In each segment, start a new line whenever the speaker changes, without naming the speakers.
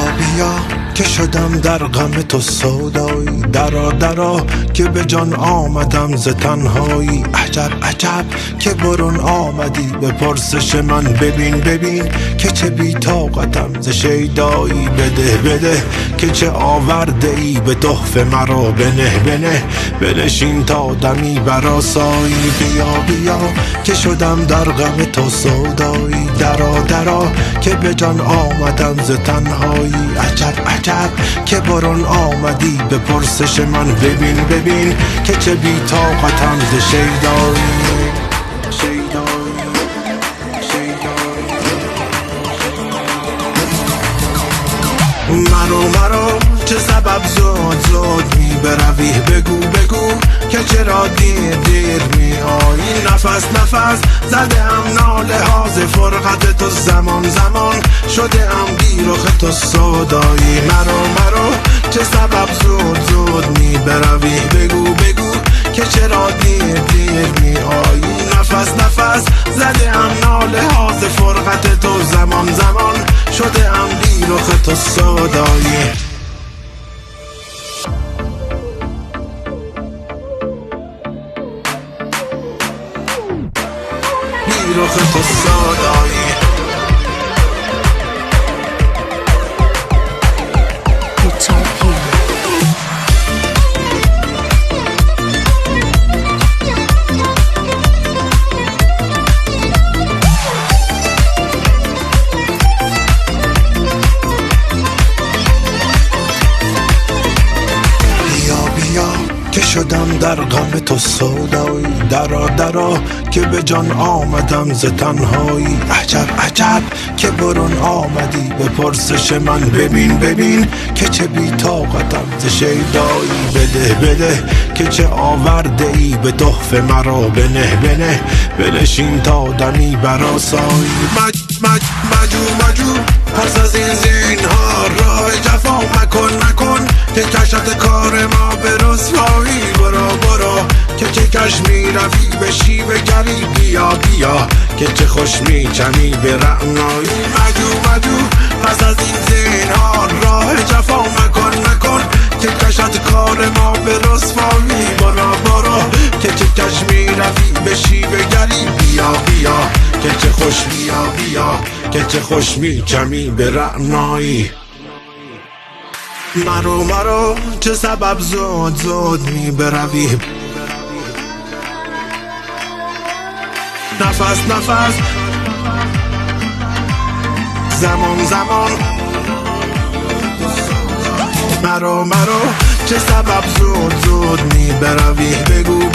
بیا که شدم در غم تو سودایی، درا درا که به جان آمدم ز تنهایی. عجب عجب که برون آمدی به پرسش من، ببین ببین که چه بی طاقتم ز شیدایی. بده بده که چه آورده ای به تحفه مرا، بنه بنه بنشین تا دمی برآسایی. بیا بیا که شدم در غم تو سودایی، درا درا که به جان آمدم ز تنهایی. عجب عجب که برون آمدی به پرسش من، ببین ببین که چه بی طاقتم ز شیدایی. مرو چه سبب زود زود می بروی، بگو بگو که چرا دیر دیر می آیی. نفس نفس زده ام ناله ها ز فرقت تو، زمان زمان شده ام بی رخ تو سودایی. مرو چه سبب زود زود می بروی، بگو بگو که چرا دیر دیر می آیی. نفس نفس زده ام ناله ها ز فرقت تو، زمان زمان شده ام بی رخ تو سودایی. بی رخ تو سودایی. که شدم در غم تو سودایی، درا درا که به جان آمدم ز تنهایی. عجب عجب که برون آمدی به پرسش من، ببین ببین که چه بی طاقتم ز شیدایی. بده بده که چه آورده ای به تحفه مرا، بنه بنه بنشین تا دمی برآسایی. مجو پس از این زینهار راه جفا مکن که کشت کار ما به رسوایی. برو که چه کش می روی به شیوه گری، بیا که چه خوش می چمی به رعنایی. مجو پس از این زینهار راه جفا مکن که کشت کار ما به رسوایی. برو که چه کش می روی به شیوه گری، بیا که چه خوش بیا که چه خوش می چمی به رعنایی. مرو چه سبب زود زود می بروی، نفس نفس زمان زمان. مرو چه سبب زود زود می بروی، بگو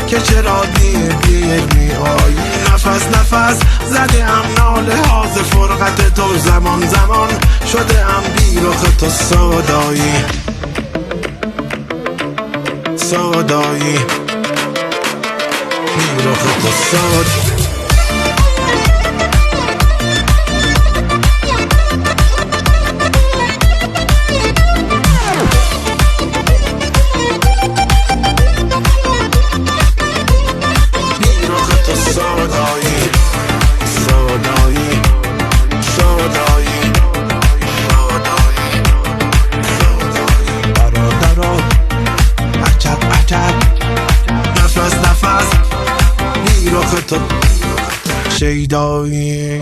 که چرا دیر دیر می آیی. نفس زده ام ناله ها ز فرقت تو، زمان زمان شده ام بی رخ تو سودایی. بی رخ تو سودایی. نفس بی رخ تو شیدایی.